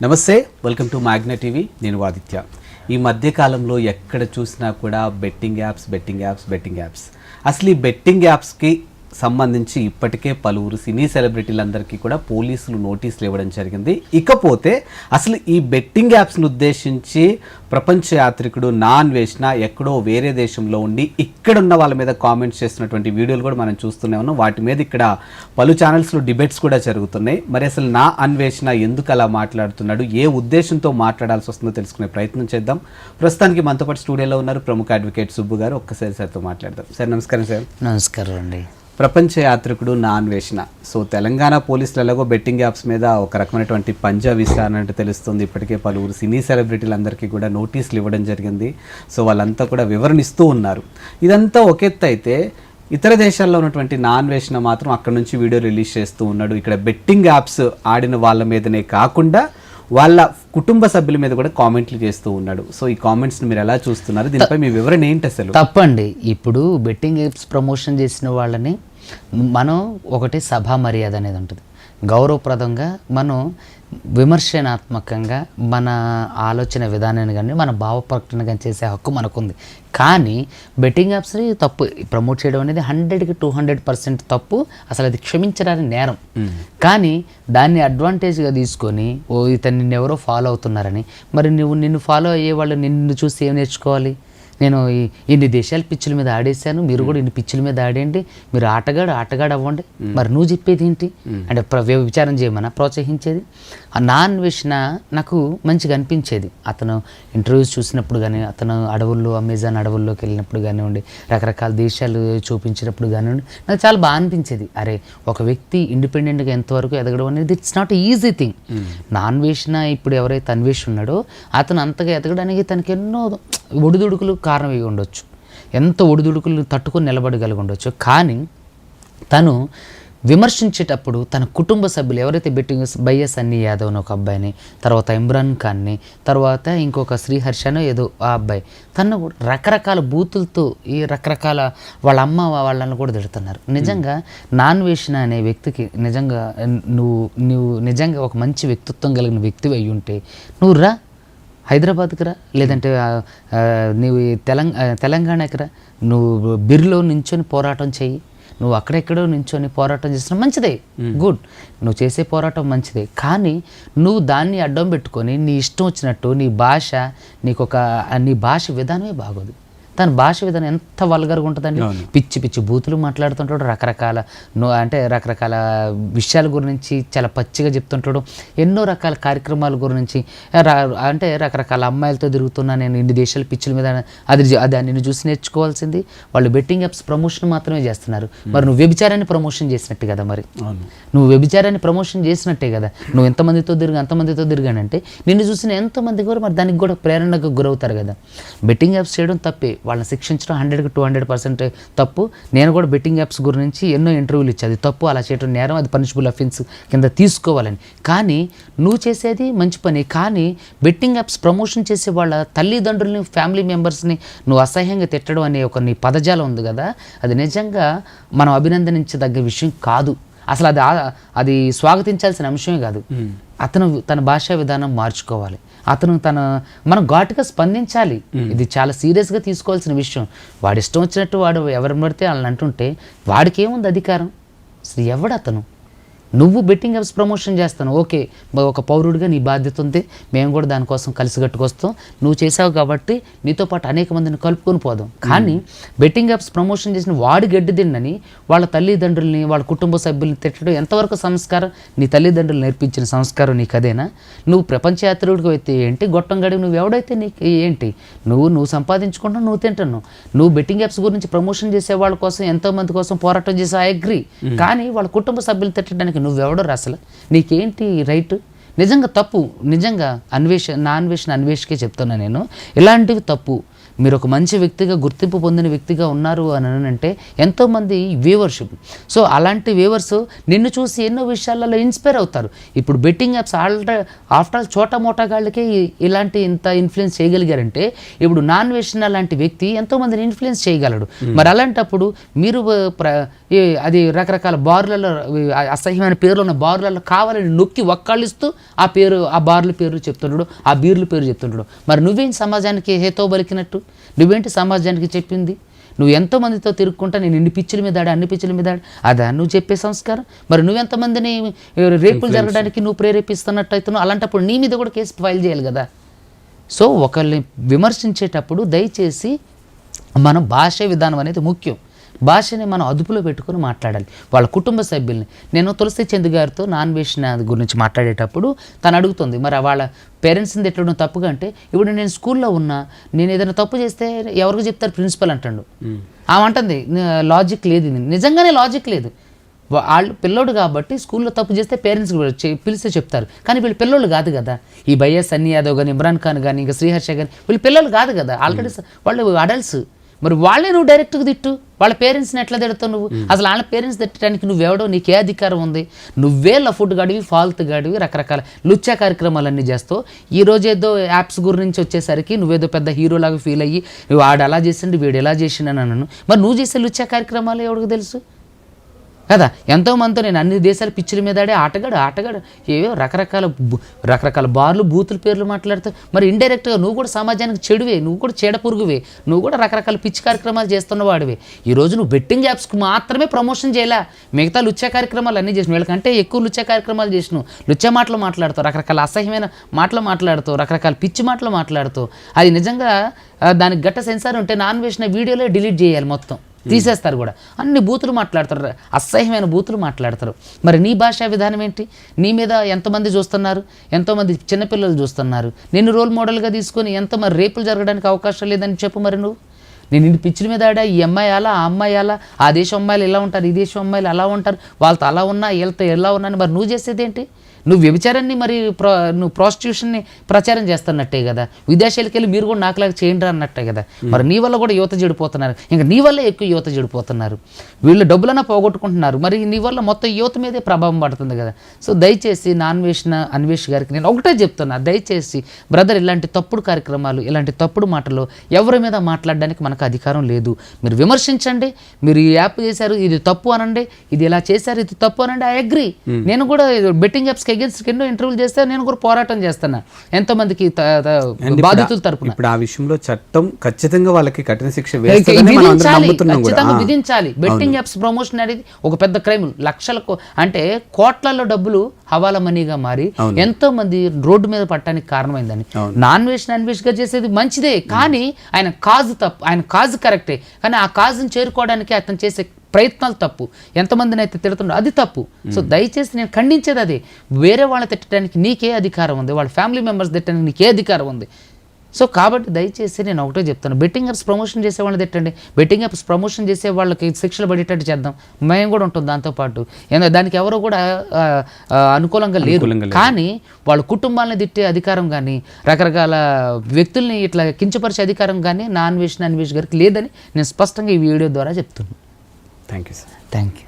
నమస్తే, welcome to Magna TV. నేను ఆదిత్య. ఈ మధ్యకాలంలో ఎక్కడ చూసినా కూడా బెట్టింగ్ యాప్స్. అసలు ఈ బెట్టింగ్ యాప్స్కి సంబంధించి ఇప్పటికే పలువురు సినీ సెలబ్రిటీలందరికీ కూడా పోలీసులు నోటీసులు ఇవ్వడం జరిగింది. ఇకపోతే అసలు ఈ బెట్టింగ్ యాప్స్ను ఉద్దేశించి ప్రపంచ యాత్రికుడు నా అన్వేషణ ఎక్కడో వేరే దేశంలో ఉండి ఇక్కడున్న వాళ్ళ మీద కామెంట్స్ చేస్తున్నటువంటి వీడియోలు కూడా మనం చూస్తూనే ఉన్నాం. వాటి మీద ఇక్కడ పలు ఛానల్స్లో డిబేట్స్ కూడా జరుగుతున్నాయి. మరి అసలు నా అన్వేషణ ఎందుకు అలా మాట్లాడుతున్నాడు, ఏ ఉద్దేశంతో మాట్లాడాల్సి వస్తుందో తెలుసుకునే ప్రయత్నం చేద్దాం. ప్రస్తుతానికి మనతో పాటు స్టూడియోలో ఉన్నారు ప్రముఖ అడ్వకేట్ సుబ్బు గారు. ఒక్కసారి సార్తో మాట్లాడదాం. సార్ నమస్కారం. సార్ నమస్కారం అండి. ప్రపంచ యాత్రికుడు నా అన్వేషణ. సో తెలంగాణ పోలీసులు ఎలాగో బెట్టింగ్ యాప్స్ మీద ఒక రకమైనటువంటి పంజా విస్తారన్నట్టు తెలుస్తుంది. ఇప్పటికే పలువురు సినీ సెలబ్రిటీలందరికీ కూడా నోటీసులు ఇవ్వడం జరిగింది. సో వాళ్ళంతా కూడా వివరణ ఇస్తూ ఉన్నారు. ఇదంతా ఒక ఎత్తు అయితే ఇతర దేశాల్లో ఉన్నటువంటి నా అన్వేషణ మాత్రం అక్కడ నుంచి వీడియో రిలీజ్ చేస్తూ ఉన్నాడు. ఇక్కడ బెట్టింగ్ యాప్స్ ఆడిన వాళ్ళ మీదనే కాకుండా వాళ్ళ కుటుంబ సభ్యుల మీద కూడా కామెంట్లు చేస్తూ ఉన్నాడు. సో ఈ కామెంట్స్ని మీరు ఎలా చూస్తున్నారు? దీనిపై మీ వివరణ ఏంటి? అసలు తప్పండి. ఇప్పుడు బెట్టింగ్ యాప్స్ ప్రమోషన్ చేసిన వాళ్ళని మనం ఒకటి సభా మర్యాద అనేది ఉంటుంది. గౌరవప్రదంగా మనం విమర్శనాత్మకంగా మన ఆలోచన విధానాన్ని కానీ మన భావ ప్రకటన కానీ చేసే హక్కు మనకుంది. కానీ బెట్టింగ్ యాప్స్ని తప్పు ప్రమోట్ చేయడం అనేది 100కి 200% తప్పు. అసలు అది క్షమించడానికి నేరం. కానీ దాన్ని అడ్వాంటేజ్గా తీసుకొని ఇతను నిన్ను ఎవరో ఫాలో అవుతున్నారని, మరి నిన్ను ఫాలో అయ్యే వాళ్ళు నిన్ను చూసి ఏం నేర్చుకోవాలి? నేను ఇన్ని దేశాల పిచ్చుల మీద ఆడేశాను, మీరు కూడా ఇన్ని పిచ్చుల మీద ఆడేయండి, మీరు ఆటగాడు అవ్వండి. మరి నువ్వు చెప్పేది ఏంటి అంటే విచారం చేయమన్నా ప్రోత్సహించేది? నా అన్వేషణ నాకు మంచిగా అనిపించేది. అతను ఇంటర్వ్యూస్ చూసినప్పుడు కానీ, అతను అమెజాన్ అడవుల్లోకి వెళ్ళినప్పుడు కానివ్వండి, రకరకాల దేశాలు చూపించినప్పుడు కానివ్వండి, నాకు చాలా బాగా అనిపించేది. అరే, ఒక వ్యక్తి ఇండిపెండెంట్గా ఎంతవరకు ఎదగడం అనేది ఇట్స్ నాట్ ఈజీ థింగ్. నా అన్వేషణ ఇప్పుడు ఎవరైతే అన్వేషణ ఉన్నాడో అతను అంతగా ఎదగడానికి తనకి ఎన్నో ఒడిదుడుకులు కారణం అయి ఉండొచ్చు, ఎంత ఒడిదుడుకులు తట్టుకొని నిలబడగలిగి ఉండొచ్చు. కానీ తను విమర్శించేటప్పుడు తన కుటుంబ సభ్యులు ఎవరైతే బెట్టింగ్ బయ్యస్ సన్నీ యాదవ్ అని ఒక అబ్బాయిని, తర్వాత ఇమ్రాన్ ఖాన్ని, తర్వాత ఇంకొక శ్రీహర్షనో ఏదో ఆ అబ్బాయి, తను రకరకాల బూతులతో ఈ రకరకాల వాళ్ళ అమ్మ వాళ్ళని కూడా తిడుతున్నారు. నిజంగా నాన్వేషణ అనే వ్యక్తికి నిజంగా నువ్వు నిజంగా ఒక మంచి వ్యక్తిత్వం కలిగిన వ్యక్తివి అయి ఉంటే నువ్వు రా హైదరాబాద్కి రా, లేదంటే నీవు తెలంగాణకి రా, నువ్వు బిర్లో నించొని పోరాటం చెయ్యి. నువ్వు అక్కడెక్కడో నించొని పోరాటం చేసిన మంచిదే, గుడ్, నువ్వు చేసే పోరాటం మంచిదే. కానీ నువ్వు దాన్ని అడ్డం పెట్టుకొని నీ ఇష్టం వచ్చినట్టు నీ భాష విధానమే బాగోదు. తన భాష విధానం ఎంత వల్గర్గా ఉంటుందండి. పిచ్చి బూతులు మాట్లాడుతుంటాడు, రకరకాల విషయాల గురించి చాలా పచ్చిగా చెప్తుంటాడు. ఎన్నో రకాల కార్యక్రమాల గురించి అంటే రకరకాల అమ్మాయిలతో తిరుగుతున్నా నేను ఇన్ని దేశాల పిచ్చుల మీద అది నిన్ను చూసి నేర్చుకోవాల్సింది. వాళ్ళు బెట్టింగ్ యాప్స్ ప్రమోషన్ మాత్రమే చేస్తున్నారు. మరి నువ్వు వ్యభిచారాన్ని ప్రమోషన్ చేసినట్టు కదా, మరి నువ్వు వ్యభిచారాన్ని ప్రమోషన్ చేసినట్టే కదా. నువ్వు అంతమందితో తిరిగానంటే నిన్ను చూసిన ఎంతమంది కూడా మరి దానికి కూడా ప్రేరణకు గురవుతారు కదా. బెట్టింగ్ యాప్స్ చేయడం తప్పే, వాళ్ళని శిక్షించడం 100కి 200% తప్పు. నేను కూడా బెట్టింగ్ యాప్స్ గురించి ఎన్నో ఇంటర్వ్యూలు ఇచ్చేది తప్పు, అలా చేయడం నేరం, అది పనిషబుల్ అఫెన్స్ కింద తీసుకోవాలని. కానీ నువ్వు చేసేది మంచి పని. కానీ బెట్టింగ్ యాప్స్ ప్రమోషన్ చేసే వాళ్ళ తల్లిదండ్రులని, ఫ్యామిలీ మెంబర్స్ని నువ్వు అసహ్యంగా తిట్టడం అనే ఒక నీ పదజాలం ఉంది కదా, అది నిజంగా మనం అభినందించదగ్గ విషయం కాదు. అసలు అది స్వాగతించాల్సిన అంశమే కాదు. అతను తన భాషా విధానం మార్చుకోవాలి. మనం ఘాటుగా స్పందించాలి. ఇది చాలా సీరియస్గా తీసుకోవాల్సిన విషయం. వాడి ఇష్టం వచ్చినట్టు వాడు ఎవరిని పడితే వాళ్ళని అంటుంటే వాడికి ఏముంది అధికారం? అసలు ఎవడతను? నువ్వు బెట్టింగ్ యాప్స్ ప్రమోషన్ చేస్తాను, ఓకే, ఒక పౌరుడిగా నీ బాధ్యత ఉంది, మేము కూడా దానికోసం కలిసిగట్టుకొస్తాం. నువ్వు చేసావు కాబట్టి నీతో పాటు అనేక మందిని కలుపుకొని పోదాం. కానీ బెట్టింగ్ యాప్స్ ప్రమోషన్ చేసిన వాడి గడ్డి తిన్నని వాళ్ళ తల్లిదండ్రుల్ని, వాళ్ళ కుటుంబ సభ్యుల్ని తిట్టడం ఎంతవరకు సంస్కారం? నీ తల్లిదండ్రులు నేర్పించిన సంస్కారం నీకు అదేనా? నువ్వు ప్రపంచ యాత్రికుడికి అయితే ఏంటి, గొట్టం గడి నువ్వు ఎవడైతే నీకు ఏంటి? నువ్వు సంపాదించుకుంటావు, నువ్వు తింటున్నావు. నువ్వు బెట్టింగ్ యాప్స్ గురించి ప్రమోషన్ చేసే వాళ్ళ కోసం, ఎంతో మంది కోసం పోరాటం చేసే ఐ అగ్రీ. కానీ వాళ్ళ కుటుంబ సభ్యులు తిట్టడానికి నువ్వెవడో అసలు? నీకేంటి రైట్? నిజంగా తప్పు. నిజంగా నా అన్వేషణకే చెప్తున్నా నేను, ఇలాంటివి తప్పు. మీరు ఒక మంచి వ్యక్తిగా గుర్తింపు పొందిన వ్యక్తిగా ఉన్నారు అని అంటే ఎంతోమంది వ్యూవర్షిప్. సో అలాంటి వ్యూవర్స్ నిన్ను చూసి ఎన్నో విషయాలలో ఇన్స్పైర్ అవుతారు. ఇప్పుడు బెట్టింగ్ యాప్స్ ఆఫ్టర్ ఆల్ చోటా మోటా గాళ్ళకే ఇలాంటి ఇంత ఇన్ఫ్లుయెన్స్ చేయగలిగారంటే ఇప్పుడు నాన్ వేషన్ లాంటి వ్యక్తి ఎంతోమందిని ఇన్ఫ్లుయెన్స్ చేయగలడు. మరి అలాంటప్పుడు మీరు అది రకరకాల బార్లలో అసహ్యమైన పేర్లు ఉన్న బార్లలో కావాలని నొక్కి ఒక్కళ్ళిస్తూ ఆ బార్ల పేర్లు చెప్తుంటాడు, ఆ బీర్ల పేరు చెప్తుంటాడు. మరి నువ్వేంటి సమాజానికి హేతో బలికినట్టు? నువ్వేంటి సమాజానికి చెప్పింది? నువ్వు ఎంతోమందితో తిరుక్కుంటా నేను ఇన్ని పిచ్చుల మీద అన్ని పిచ్చుల మీద అదా నువ్వు చెప్పే సంస్కారం? మరి నువ్వెంతమందిని రేపులు జరగడానికి నువ్వు ప్రేరేపిస్తున్నట్టు అవుతున్నావు. అలాంటప్పుడు నీ మీద కూడా కేసు ఫైల్ చేయాలి కదా. సో ఒకరిని విమర్శించేటప్పుడు దయచేసి మనం భాష విధానం అనేది ముఖ్యం. భాషని మనం అదుపులో పెట్టుకొని మాట్లాడాలి. వాళ్ళ కుటుంబ సభ్యుల్ని నేను తులసి చంద్ గారితో నాన్ వేషన్ గురించి మాట్లాడేటప్పుడు తను అడుగుతుంది మరి వాళ్ళ పేరెంట్స్ని తిట్టడం తప్పుగా అంటే ఇప్పుడు నేను స్కూల్లో ఉన్నా నేను ఏదైనా తప్పు చేస్తే ఎవరికి చెప్తారు? ప్రిన్సిపల్ అంటాడు. ఆమె అంటుంది లాజిక్ లేదు. ఇది నిజంగానే లాజిక్ లేదు. వాళ్ళు పిల్లోడు కాబట్టి స్కూల్లో తప్పు చేస్తే పేరెంట్స్ పిలిస్తే చెప్తారు. కానీ వీళ్ళు పిల్లోళ్ళు కాదు కదా. ఈ భయ్యా సన్నీ యాదవ్ కానీ ఇమ్రాన్ ఖాన్ కానీ ఇంకా శ్రీహర్ష కానీ వీళ్ళు పిల్లలు కాదు కదా. ఆల్రెడీ వాళ్ళు అడల్ట్స్. మరి వాళ్ళే నువ్వు డైరెక్ట్గా తిట్టు. వాళ్ళ పేరెంట్స్ని ఎట్లా తిడతావు నువ్వు? అసలు వాళ్ళ పేరెంట్స్ తిట్టడానికి నువ్వెవడో, నీకే అధికారం ఉంది? నువ్వే లఫుడ్ గాడివి, ఫాల్తు గాడివి, రకరకాల లుచ్చా కార్యక్రమాలన్నీ చేస్తావు. ఈ రోజు ఏదో యాప్స్ గురించి వచ్చేసరికి నువ్వేదో పెద్ద హీరోలాగా ఫీల్ అయ్యి వాడు అలా చేసిండు వీడు ఎలా చేసిండని అన్నాను. మరి నువ్వు చేసే లుచ్చా కార్యక్రమాలు ఎవరికి తెలుసు కదా. ఎంతోమందితో నేను అన్ని దేశాల పిచ్చుల మీద ఆటగాడు ఏవో రకరకాల బార్లు బూతుల పేర్లు మాట్లాడుతావు. మరి ఇండైరెక్ట్గా నువ్వు కూడా సమాజానికి చెడువే, నువ్వు కూడా చెడ పురుగువే, నువ్వు కూడా రకరకాల పిచ్చి కార్యక్రమాలు చేస్తున్న వాడివే. ఈరోజు నువ్వు బెట్టింగ్ యాప్స్కి మాత్రమే ప్రమోషన్ చేయలే, మిగతా లుచ్చా కార్యక్రమాలు అన్నీ చేసినావు. వీళ్ళకంటే ఎక్కువ లుచ్చా కార్యక్రమాలు చేసినావు. లుచ్చా మాటలు మాట్లాడుతావు, రకరకాల అసహ్యమైన మాటలు మాట్లాడుతావు, రకరకాల పిచ్చి మాటలు మాట్లాడుతావు. అది నిజంగా దానికి గట్ట సెన్సార్ ఉంటే నాన్ వేసిన వీడియోలే డిలీట్ చేయాలి, మొత్తం తీసేస్తారు కూడా. అన్ని బూతులు మాట్లాడతారు, అసహ్యమైన బూతులు మాట్లాడతారు. మరి నీ భాషా విధానం ఏంటి? నీ మీద ఎంతమంది చూస్తున్నారు? ఎంతోమంది చిన్నపిల్లలు చూస్తున్నారు. నిన్ను రోల్ మోడల్గా తీసుకొని ఎంత మరి రేపులు జరగడానికి అవకాశం లేదని చెప్పు. మరి నేను ఇన్ని పిచ్చుల మీద ఆడా, ఈ అమ్మాయి అలా, ఆ అమ్మాయి అలా, ఆ దేశం అమ్మాయిలు ఇలా ఉంటారు, ఈ దేశం అమ్మాయిలు అలా ఉంటారు, వాళ్ళతో అలా ఉన్నా వీళ్ళతో ఎలా ఉన్నా. మరి నువ్వు చేసేది ఏంటి? నువ్వు వ్యభిచారాన్ని మరి నువ్వు ప్రాస్టిట్యూషన్ని ప్రచారం చేస్తున్నట్టే కదా. విదేశాలకు వెళ్ళి మీరు కూడా నాకులాగా చేయండి అన్నట్టే కదా. మరి నీ వల్ల కూడా యువత చెడిపోతున్నారు. ఇంకా నీ వల్లే ఎక్కువ యువత చెడిపోతున్నారు. వీళ్ళు డబ్బులన్నా పోగొట్టుకుంటున్నారు. మరి నీ వల్ల మొత్తం యువత మీదే ప్రభావం పడుతుంది కదా. సో దయచేసి అన్వేష్ గారికి నేను ఒకటే చెప్తున్నా, దయచేసి బ్రదర్ ఇలాంటి తప్పుడు కార్యక్రమాలు, ఇలాంటి తప్పుడు మాటలు ఎవరి మీద మాట్లాడడానికి మనకు అధికారం లేదు. మీరు విమర్శించండి, మీరు ఈ యాప్ చేశారు ఇది తప్పు అనండి, ఇది ఇలా చేశారు ఇది తప్పు అనండి. I agree. నేను కూడా బెట్టింగ్ యాప్స్కి అగేన్స్ట్ ఎన్నో ఇంటర్వ్యూలు చేస్తే నేను కూడా పోరాటం చేస్తున్నా ఎంతోమందికి బాధితుల తరపున. ఇప్పుడు ఆ విషయంలో చట్టం ఖచ్చితంగా వాళ్ళకి కఠిన శిక్ష ఖచ్చితంగా విధించాలి. బెట్టింగ్ యాప్స్ ప్రమోషన్ అనేది ఒక పెద్ద క్రైమ్. లక్షలకు అంటే కోట్లలో డబ్బులు హవాలా మనీగా మారి ఎంతో మంది రోడ్డు మీద పట్టడానికి కారణమైందని. నాన్ వేష్ గా చేసేది మంచిదే, కానీ ఆయన కాజు తప్పు. ఆయన కాజు కరెక్టే, కానీ ఆ కాజుని చేరుకోవడానికి అతను చేసే ప్రయత్నాలు తప్పు. ఎంతమందిని అయితే తిడుతుండో అది తప్పు. సో దయచేసి నేను ఖండించేది అదే. వేరే వాళ్ళని తిట్టడానికి నీకే అధికారం ఉంది, వాళ్ళ ఫ్యామిలీ మెంబర్స్ తిట్టడానికి నీకే అధికారం ఉంది. సో కాబట్టి దయచేసి నేను ఒకటే చెప్తాను, బెట్టింగ్ యాప్స్ ప్రమోషన్ చేసే వాళ్ళని తిట్టండి, బెట్టింగ్ యాప్స్ ప్రమోషన్ చేసే వాళ్ళకి శిక్షలు పడేటట్టు చేద్దాం. మేము కూడా ఉంటుంది దాంతోపాటు. దానికి ఎవరో కూడా అనుకూలంగా లేదు. కానీ వాళ్ళ కుటుంబాలని తిట్టే అధికారం కానీ, రకరకాల వ్యక్తుల్ని ఇట్లా కించపరిచే అధికారం కానీ అన్వేష్ గారికి లేదని నేను స్పష్టంగా ఈ వీడియో ద్వారా చెప్తున్నాను. Thank you sir. Thank you.